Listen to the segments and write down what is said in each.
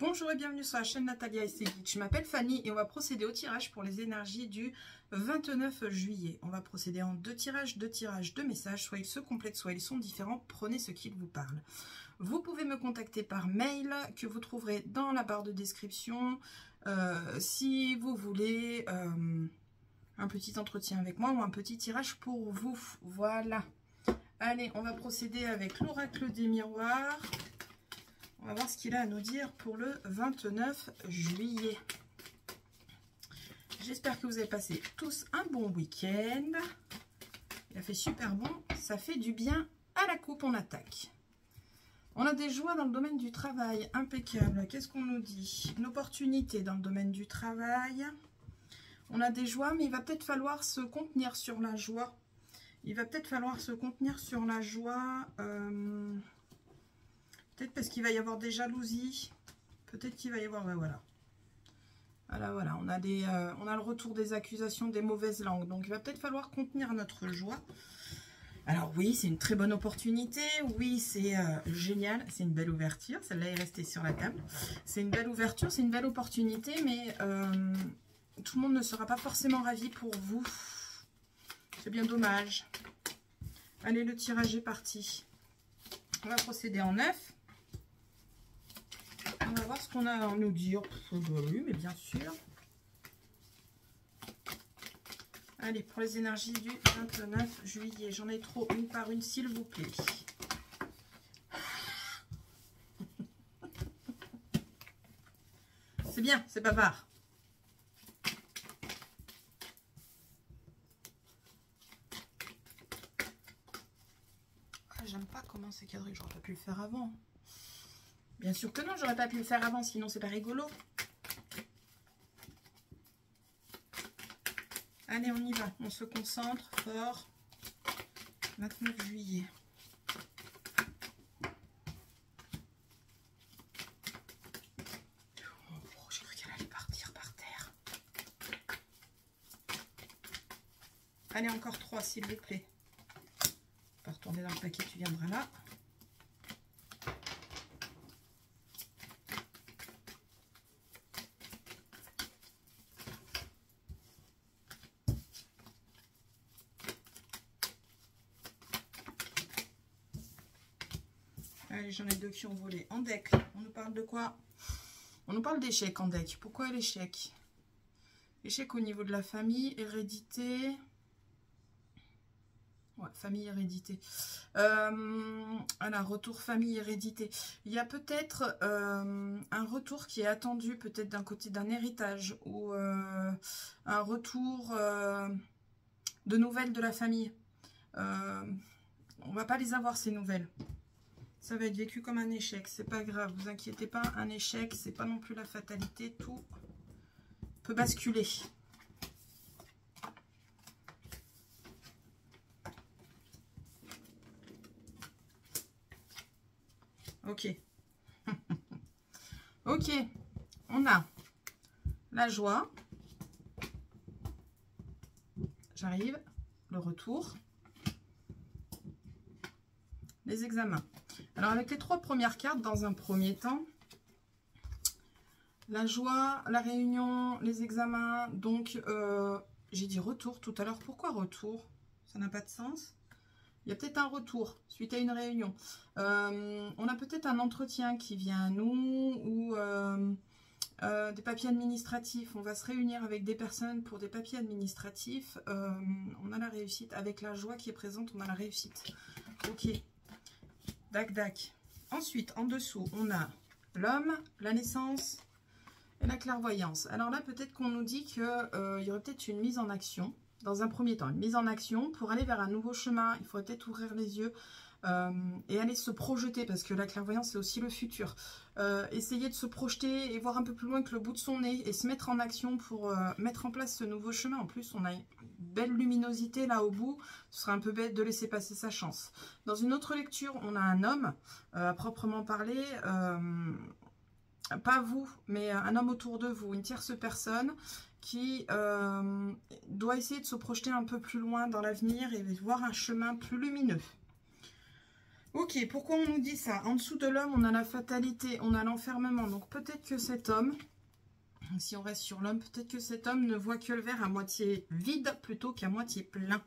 Bonjour et bienvenue sur la chaîne Natalia et ses guides. Je m'appelle Fanny et on va procéder au tirage pour les énergies du 29 juillet. On va procéder en deux tirages de messages. Soit ils se complètent, soit ils sont différents. Prenez ce qui vous parle. Vous pouvez me contacter par mail que vous trouverez dans la barre de description. Si vous voulez un petit entretien avec moi ou un petit tirage pour vous. Voilà. Allez, on va procéder avec l'oracle des miroirs. On va voir ce qu'il a à nous dire pour le 29 juillet. J'espère que vous avez passé tous un bon week-end. Il a fait super bon. Ça fait du bien à la coupe. On attaque. On a des joies dans le domaine du travail. Impeccable. Qu'est-ce qu'on nous dit? Une opportunité dans le domaine du travail. On a des joies, mais il va peut-être falloir se contenir sur la joie. Il va peut-être falloir se contenir sur la joie. Peut-être parce qu'il va y avoir des jalousies. Peut-être qu'il va y avoir... Ouais, voilà. Voilà. On a le retour des accusations, des mauvaises langues. Donc, il va peut-être falloir contenir notre joie. Alors, oui, c'est une très bonne opportunité. Oui, c'est génial. C'est une belle ouverture. Celle-là est restée sur la table. C'est une belle ouverture, c'est une belle opportunité. Mais tout le monde ne sera pas forcément ravi pour vous. C'est bien dommage. Allez, le tirage est parti. On va procéder en 9. On va voir ce qu'on a à nous dire. Oui, mais bien sûr. Allez, pour les énergies du 29 juillet. J'en ai trop, une par une, s'il vous plaît. C'est bien, c'est bavard. J'aime pas comment c'est cadré. J'aurais pas pu le faire avant. Bien sûr que non, j'aurais pas pu le faire avant, sinon c'est pas rigolo. Allez, on y va. On se concentre fort. 29 juillet. Oh, j'ai cru qu'elle allait partir par terre. Allez, encore 3, s'il vous plaît. On va retourner dans le paquet, tu viendras là. Allez, j'en ai 2 qui ont volé. En deck, on nous parle de quoi? On nous parle d'échec en deck. Pourquoi l'échec? Échec au niveau de la famille, hérédité. Ouais, famille, hérédité. Alors, retour famille, hérédité. Il y a peut-être un retour qui est attendu, peut-être d'un côté d'un héritage ou un retour de nouvelles de la famille. On va pas les avoir, ces nouvelles. Ça va être vécu comme un échec, c'est pas grave, vous inquiétez pas, un échec, c'est pas non plus la fatalité, tout peut basculer. Ok. Ok, on a la joie, j'arrive, le retour, les examens. Alors, avec les 3 premières cartes, dans un premier temps, la joie, la réunion, les examens, donc, j'ai dit retour tout à l'heure. Pourquoi retour? Ça n'a pas de sens. Il y a peut-être un retour suite à une réunion. On a peut-être un entretien qui vient à nous ou des papiers administratifs. On va se réunir avec des personnes pour des papiers administratifs. On a la réussite. Avec la joie qui est présente, on a la réussite. Ok. Dac. Ensuite, en dessous, on a l'homme, la naissance et la clairvoyance. Alors là, peut-être qu'on nous dit qu'il y aurait peut-être une mise en action. Dans un premier temps, une mise en action pour aller vers un nouveau chemin. Il faudrait peut-être ouvrir les yeux et aller se projeter, parce que la clairvoyance, c'est aussi le futur. Essayer de se projeter et voir un peu plus loin que le bout de son nez et se mettre en action pour mettre en place ce nouveau chemin. En plus, on a une belle luminosité là au bout. Ce serait un peu bête de laisser passer sa chance. Dans une autre lecture, on a un homme, à proprement parler, pas vous, mais un homme autour de vous, une tierce personne qui doit essayer de se projeter un peu plus loin dans l'avenir et voir un chemin plus lumineux. Ok, pourquoi on nous dit ça? En dessous de l'homme, on a la fatalité, on a l'enfermement. Donc peut-être que cet homme, si on reste sur l'homme, peut-être que cet homme ne voit que le verre à moitié vide plutôt qu'à moitié plein.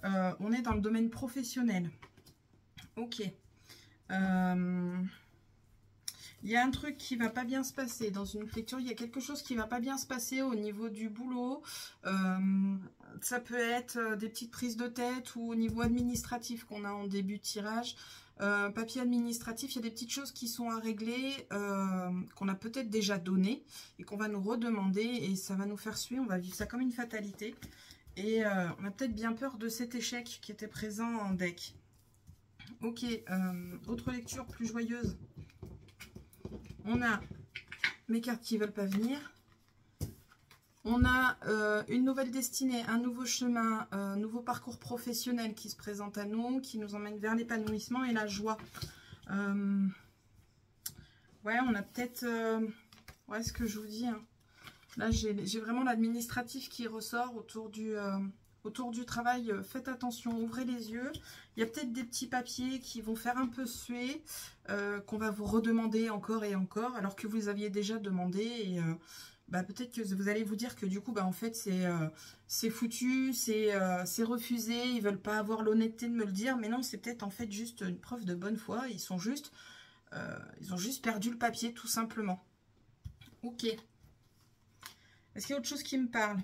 On est dans le domaine professionnel. Ok. Il y a un truc qui va pas bien se passer dans une lecture. Il y a quelque chose qui va pas bien se passer au niveau du boulot. Ça peut être des petites prises de tête ou au niveau administratif qu'on a en début de tirage. Papier administratif, il y a des petites choses qui sont à régler, qu'on a peut-être déjà donné et qu'on va nous redemander et ça va nous faire suer. On va vivre ça comme une fatalité. Et on a peut-être bien peur de cet échec qui était présent en deck. Ok, autre lecture plus joyeuse. On a mes cartes qui ne veulent pas venir. On a une nouvelle destinée, un nouveau chemin, un nouveau parcours professionnel qui se présente à nous, qui nous emmène vers l'épanouissement et la joie. Ouais, on a peut-être... ouais, ce que je vous dis. Hein. Là, j'ai vraiment l'administratif qui ressort autour du travail. Faites attention, ouvrez les yeux. Il y a peut-être des petits papiers qui vont faire un peu suer, qu'on va vous redemander encore et encore, alors que vous aviez déjà demandé. Et bah, peut-être que vous allez vous dire que du coup, bah, en fait, c'est foutu, c'est refusé. Ils ne veulent pas avoir l'honnêteté de me le dire. Mais non, c'est peut-être en fait juste une preuve de bonne foi. Ils ont juste perdu le papier, tout simplement. Ok. Est-ce qu'il y a autre chose qui me parle?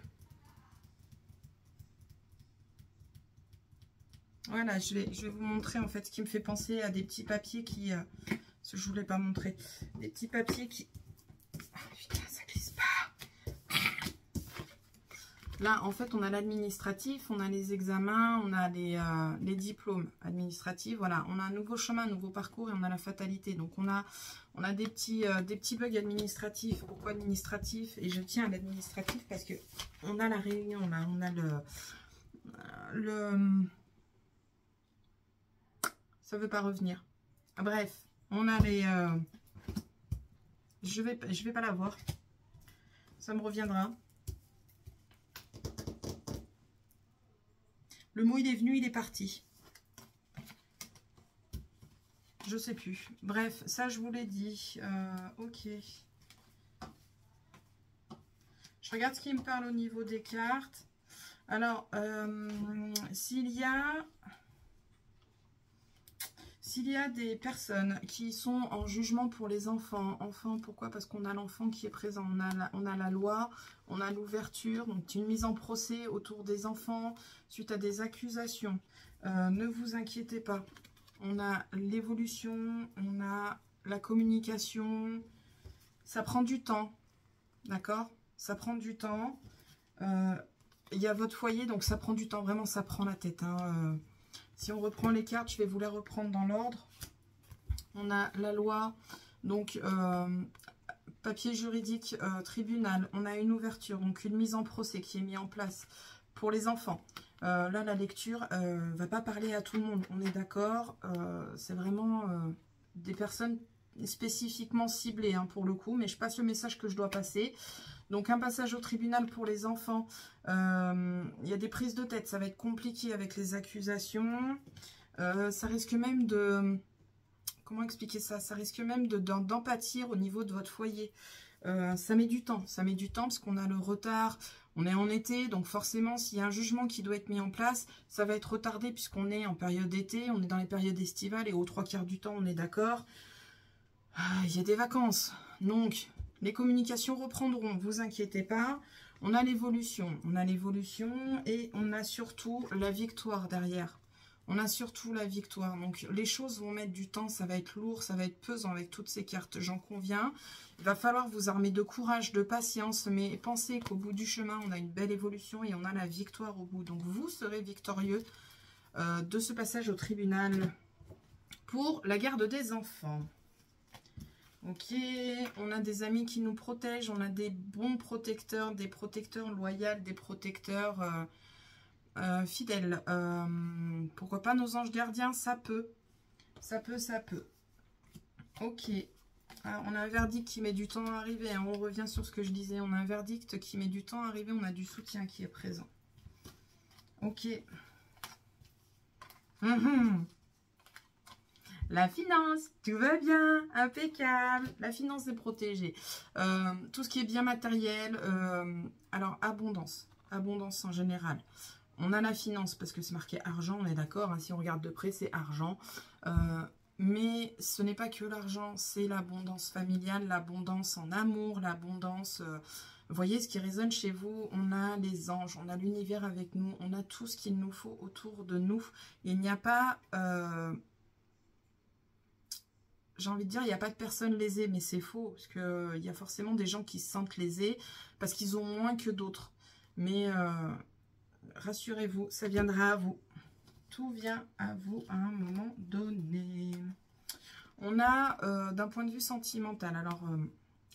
Voilà, je vais vous montrer en fait ce qui me fait penser à des petits papiers qui... ce que je voulais pas montrer. Des petits papiers qui... Ah, putain, ça glisse pas. Là, en fait, on a l'administratif, on a les examens, on a les diplômes administratifs. Voilà, on a un nouveau chemin, un nouveau parcours et on a la fatalité. Donc, on a des petits bugs administratifs. Pourquoi administratif? Et je tiens à l'administratif parce que on a la réunion, là, on a ça veut pas revenir. Bref, on a les... je vais pas la voir. Ça me reviendra. Le mot, il est venu, il est parti. Je sais plus. Bref, ça, je vous l'ai dit. Ok. Je regarde ce qui me parle au niveau des cartes. Alors, s'il y a des personnes qui sont en jugement pour les enfants, pourquoi? Parce qu'on a l'enfant qui est présent, on a la loi, on a l'ouverture, donc une mise en procès autour des enfants suite à des accusations. Ne vous inquiétez pas, on a l'évolution, on a la communication, ça prend du temps, d'accord? Ça prend du temps. Il y a votre foyer, donc ça prend du temps, vraiment ça prend la tête, hein. Si on reprend les cartes, je vais vous les reprendre dans l'ordre. On a la loi, donc papier juridique, tribunal. On a une ouverture, donc une mise en procès qui est mise en place pour les enfants. Là, la lecture va pas parler à tout le monde, on est d'accord. C'est vraiment des personnes spécifiquement ciblées hein, pour le coup, mais je passe le message que je dois passer. Donc un passage au tribunal pour les enfants, il y a des prises de tête, ça va être compliqué avec les accusations, ça risque même de, comment expliquer ça, ça risque même d'en pâtir au niveau de votre foyer. Ça met du temps parce qu'on a le retard, on est en été, donc forcément s'il y a un jugement qui doit être mis en place, ça va être retardé puisqu'on est en période d'été, on est dans les périodes estivales et aux 3/4 du temps on est d'accord. Il y a des vacances, donc... Les communications reprendront, vous inquiétez pas. On a l'évolution et on a surtout la victoire derrière. On a surtout la victoire. Donc les choses vont mettre du temps, ça va être lourd, ça va être pesant avec toutes ces cartes, j'en conviens. Il va falloir vous armer de courage, de patience, mais pensez qu'au bout du chemin, on a une belle évolution et on a la victoire au bout. Donc vous serez victorieux de ce passage au tribunal pour la garde des enfants. Ok, on a des amis qui nous protègent, on a des bons protecteurs, des protecteurs loyaux, des protecteurs fidèles. Pourquoi pas nos anges gardiens, ça peut. Ça peut. Ok, alors, on a un verdict qui met du temps à arriver, hein. On revient sur ce que je disais, on a un verdict qui met du temps à arriver, on a du soutien qui est présent. Ok. La finance, tout va bien, impeccable. La finance est protégée. Tout ce qui est bien matériel, alors abondance. Abondance en général. On a la finance parce que c'est marqué argent, on est d'accord. Hein, si on regarde de près, c'est argent. Mais ce n'est pas que l'argent, c'est l'abondance familiale, l'abondance en amour, l'abondance... vous voyez ce qui résonne chez vous, on a les anges, on a l'univers avec nous, on a tout ce qu'il nous faut autour de nous. Il n'y a pas, j'ai envie de dire, il n'y a pas de personnes lésées, mais c'est faux, parce qu'il y a forcément des gens qui se sentent lésés, parce qu'ils ont moins que d'autres. Mais rassurez-vous, ça viendra à vous. Tout vient à vous à un moment donné. On a, d'un point de vue sentimental, alors...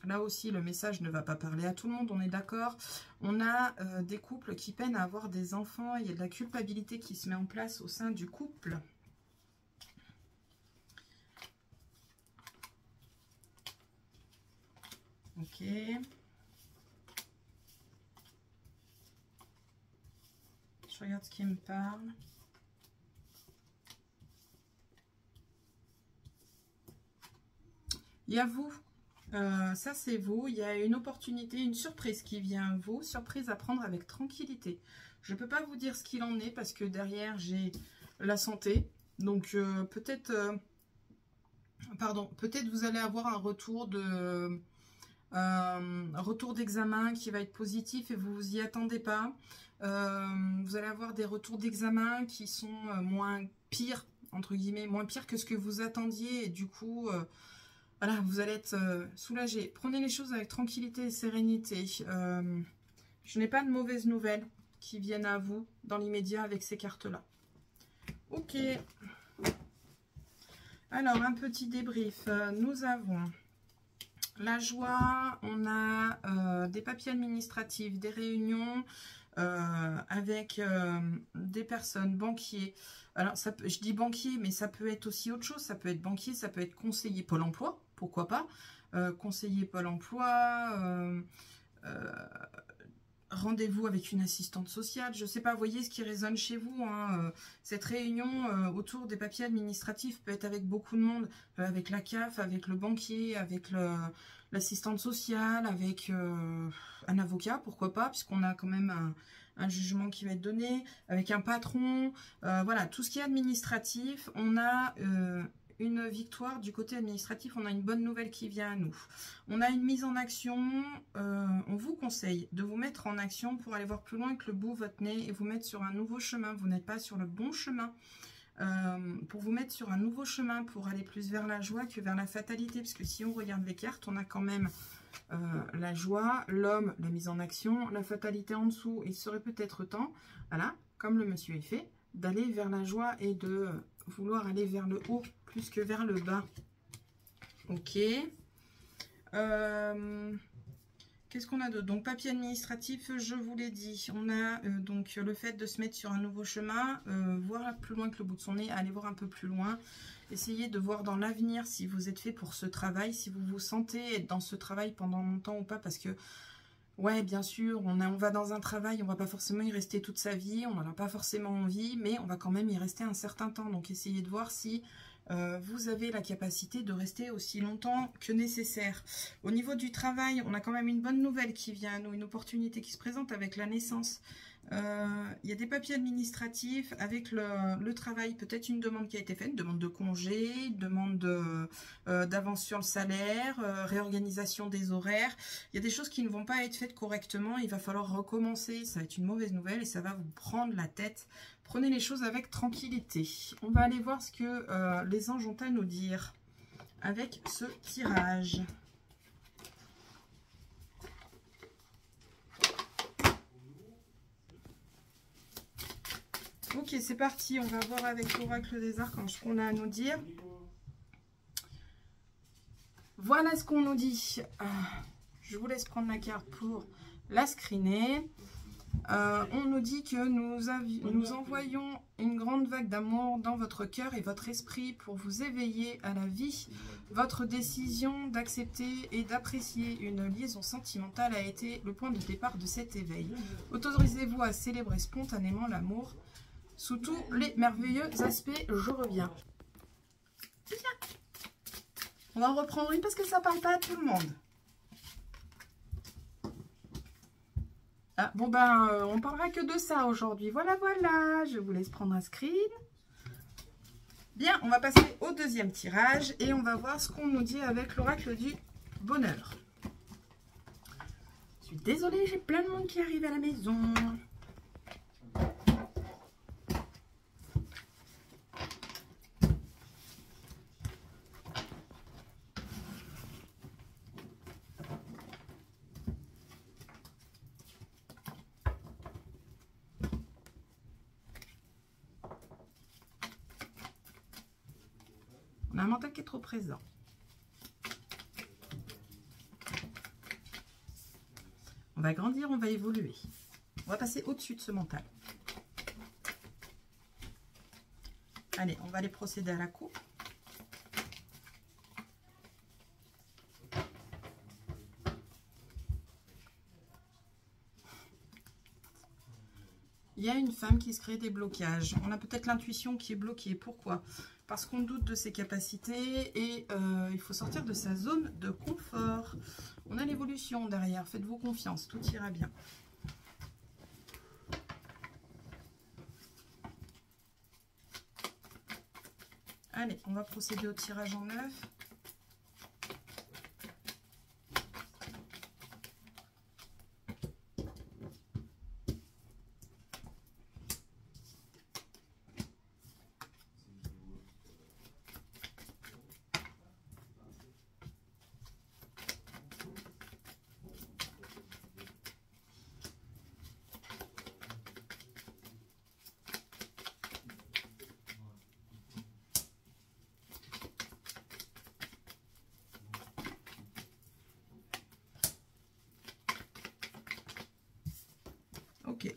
là aussi, le message ne va pas parler à tout le monde, on est d'accord. On a des couples qui peinent à avoir des enfants. Il y a de la culpabilité qui se met en place au sein du couple. Ok. Je regarde ce qui me parle. Il y a vous. Ça c'est vous, il y a une opportunité, une surprise qui vient à vous, surprise à prendre avec tranquillité. Je ne peux pas vous dire ce qu'il en est parce que derrière j'ai la santé, donc peut-être vous allez avoir un retour d'examen qui va être positif et vous vous y attendez pas. Vous allez avoir des retours d'examen qui sont moins pires, entre guillemets, moins pires que ce que vous attendiez et du coup... voilà, vous allez être soulagé. Prenez les choses avec tranquillité et sérénité. Je n'ai pas de mauvaises nouvelles qui viennent à vous dans l'immédiat avec ces cartes-là. Ok. Alors, un petit débrief. Nous avons la joie, on a des papiers administratifs, des réunions avec des personnes, banquiers. Alors, ça peut, je dis banquier, mais ça peut être aussi autre chose. Ça peut être banquier, ça peut être conseiller Pôle emploi. Pourquoi pas, conseiller Pôle emploi, rendez-vous avec une assistante sociale, je ne sais pas, voyez ce qui résonne chez vous. Hein, cette réunion autour des papiers administratifs peut être avec beaucoup de monde, avec la CAF, avec le banquier, avec l'assistante sociale, avec un avocat, pourquoi pas, puisqu'on a quand même un jugement qui va être donné, avec un patron, voilà, tout ce qui est administratif, on a... une victoire du côté administratif, on a une bonne nouvelle qui vient à nous. On a une mise en action, on vous conseille de vous mettre en action pour aller voir plus loin que le bout de votre nez et vous mettre sur un nouveau chemin. Vous n'êtes pas sur le bon chemin. Pour vous mettre sur un nouveau chemin, pour aller plus vers la joie que vers la fatalité. Parce que si on regarde les cartes, on a quand même la joie, l'homme, la mise en action, la fatalité en dessous. Il serait peut-être temps, voilà, comme le monsieur est fait, d'aller vers la joie et de vouloir aller vers le haut plus que vers le bas. Ok. Qu'est-ce qu'on a d'autre? Donc, papier administratif, je vous l'ai dit. On a donc le fait de se mettre sur un nouveau chemin, voir plus loin que le bout de son nez, aller voir un peu plus loin. Essayez de voir dans l'avenir si vous êtes fait pour ce travail, si vous vous sentez être dans ce travail pendant longtemps ou pas, parce que ouais, bien sûr, on va dans un travail, on va pas forcément y rester toute sa vie, on n'en a pas forcément envie, mais on va quand même y rester un certain temps. Donc, essayez de voir si vous avez la capacité de rester aussi longtemps que nécessaire. Au niveau du travail, on a quand même une bonne nouvelle qui vient à nous, une opportunité qui se présente avec la naissance. Il y a des papiers administratifs avec le travail, peut-être une demande qui a été faite, une demande de congé, demande d'avance sur le salaire, réorganisation des horaires. Il y a des choses qui ne vont pas être faites correctement, il va falloir recommencer, ça va être une mauvaise nouvelle et ça va vous prendre la tête. Prenez les choses avec tranquillité. On va aller voir ce que les anges ont à nous dire avec ce tirage. Ok, c'est parti. On va voir avec l'oracle des archanges ce qu'on a à nous dire. Voilà ce qu'on nous dit. Je vous laisse prendre la carte pour la screener. On nous dit que nous envoyons une grande vague d'amour dans votre cœur et votre esprit pour vous éveiller à la vie. Votre décision d'accepter et d'apprécier une liaison sentimentale a été le point de départ de cet éveil. Autorisez-vous à célébrer spontanément l'amour sous tous les merveilleux aspects. Je reviens. Viens. On va en reprendre une parce que ça parle pas à tout le monde. Ah, bon ben, on parlera que de ça aujourd'hui. Voilà, voilà. Je vous laisse prendre un screen. Bien, on va passer au deuxième tirage et on va voir ce qu'on nous dit avec l'oracle du bonheur. Je suis désolée, j'ai plein de monde qui arrive à la maison. On a un mental qui est trop présent. On va grandir, on va évoluer. On va passer au-dessus de ce mental. Allez, on va aller procéder à la coupe. Il y a une femme qui se crée des blocages. On a peut-être l'intuition qui est bloquée. Pourquoi? Parce qu'on doute de ses capacités et il faut sortir de sa zone de confort. On a l'évolution derrière. Faites-vous confiance, tout ira bien. Allez, on va procéder au tirage en neuf. Ok.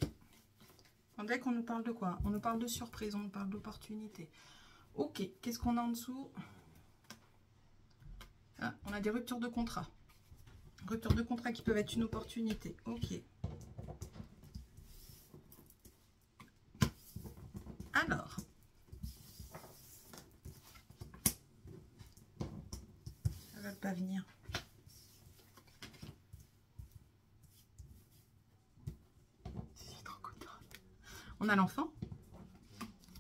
En deck, on nous parle de quoi? On nous parle de surprise, on nous parle d'opportunité. Ok, qu'est-ce qu'on a en dessous? Ah, on a des ruptures de contrat. Ruptures de contrat qui peuvent être une opportunité. Ok. Alors. Ça va pas venir. On a l'enfant,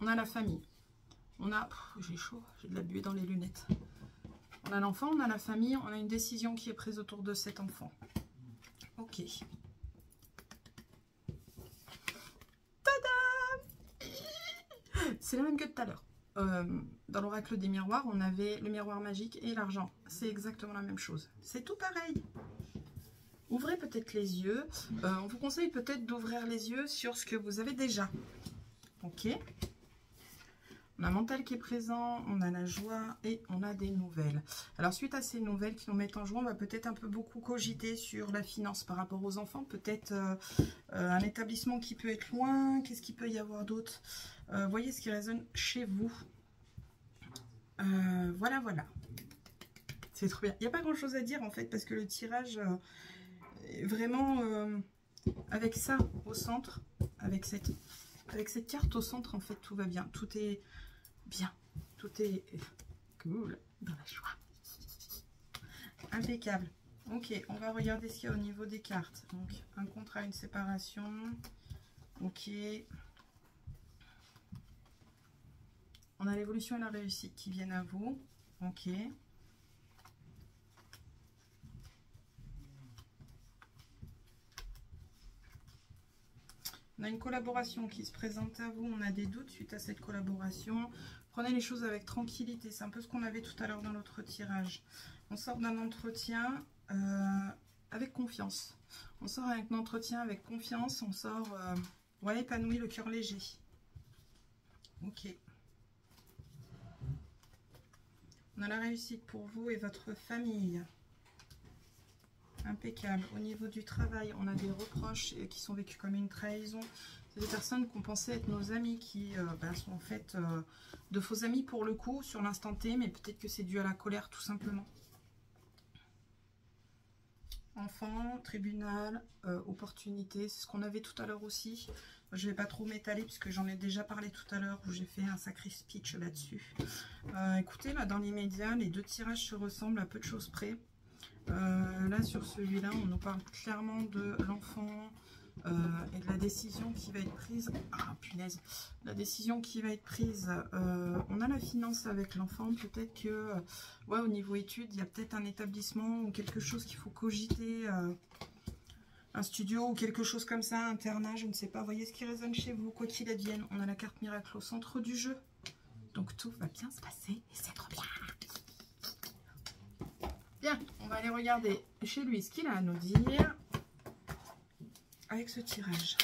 on a la famille, on a... J'ai chaud, j'ai de la buée dans les lunettes. On a l'enfant, on a la famille, on a une décision qui est prise autour de cet enfant. Ok. Tada! C'est la même que tout à l'heure. Dans l'oracle des miroirs, on avait le miroir magique et l'argent. C'est exactement la même chose. C'est tout pareil. Ouvrez peut-être les yeux. On vous conseille peut-être d'ouvrir les yeux sur ce que vous avez déjà. Ok. On a un mental qui est présent, on a la joie et on a des nouvelles. Alors suite à ces nouvelles qui nous mettent en joie, on va peut-être un peu beaucoup cogiter sur la finance par rapport aux enfants. Peut-être un établissement qui peut être loin. Qu'est-ce qu'il peut y avoir d'autre? Voyez ce qui résonne chez vous. Voilà, voilà. C'est trop bien. Il n'y a pas grand-chose à dire en fait parce que le tirage... vraiment avec ça au centre, avec cette carte au centre, en fait, tout va bien. Tout est bien. Tout est cool dans la joie. Impeccable. Ok, on va regarder ce qu'il y a au niveau des cartes. Donc, un contrat, une séparation. Ok. On a l'évolution et la réussite qui viennent à vous. Ok. On a une collaboration qui se présente à vous, on a des doutes suite à cette collaboration. Prenez les choses avec tranquillité, c'est un peu ce qu'on avait tout à l'heure dans l'autre tirage. On sort d'un entretien avec confiance. On sort avec un entretien avec confiance, on sort ouais, épanoui, le cœur léger. Ok. On a la réussite pour vous et votre famille. Impeccable. Au niveau du travail, on a des reproches qui sont vécus comme une trahison. C'est des personnes qu'on pensait être nos amis qui sont en fait de faux amis pour le coup sur l'instant T, mais peut-être que c'est dû à la colère tout simplement. Enfant, tribunal, opportunité, c'est ce qu'on avait tout à l'heure aussi. Je vais pas trop m'étaler puisque j'en ai déjà parlé tout à l'heure où j'ai fait un sacré speech là-dessus. Écoutez, là dans l'immédiat, les deux tirages se ressemblent à peu de choses près. Là sur celui-là, on nous parle clairement de l'enfant et de la décision qui va être prise. Ah punaise, la décision qui va être prise. On a la finance avec l'enfant. Peut-être que ouais, au niveau études, il y a peut-être un établissement ou quelque chose qu'il faut cogiter. Un studio ou quelque chose comme ça, un internat, je ne sais pas. Voyez ce qui résonne chez vous, quoi qu'il advienne. On a la carte miracle au centre du jeu. Donc tout va bien se passer et c'est trop bien. Bien, on va aller regarder chez lui ce qu'il a à nous dire avec ce tirage.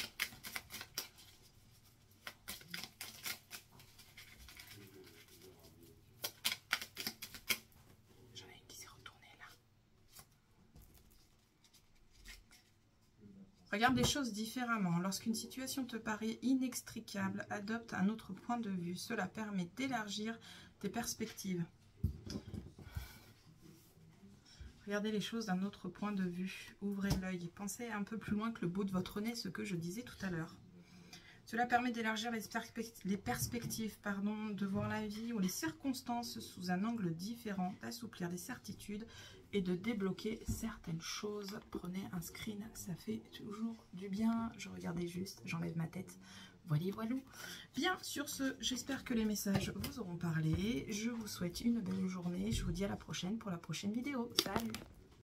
J'en ai une qui s'est retournée là. Regarde les choses différemment. Lorsqu'une situation te paraît inextricable, adopte un autre point de vue. Cela permet d'élargir tes perspectives. Regardez les choses d'un autre point de vue. Ouvrez l'œil. Pensez un peu plus loin que le bout de votre nez, ce que je disais tout à l'heure. Cela permet d'élargir les perspectives, de voir la vie ou les circonstances sous un angle différent, d'assouplir les certitudes et de débloquer certaines choses. Prenez un screen, ça fait toujours du bien. Je regardais juste, j'enlève ma tête. Voilà, voilà. Bien, sur ce, j'espère que les messages vous auront parlé. Je vous souhaite une belle journée. Je vous dis à la prochaine pour la prochaine vidéo. Salut!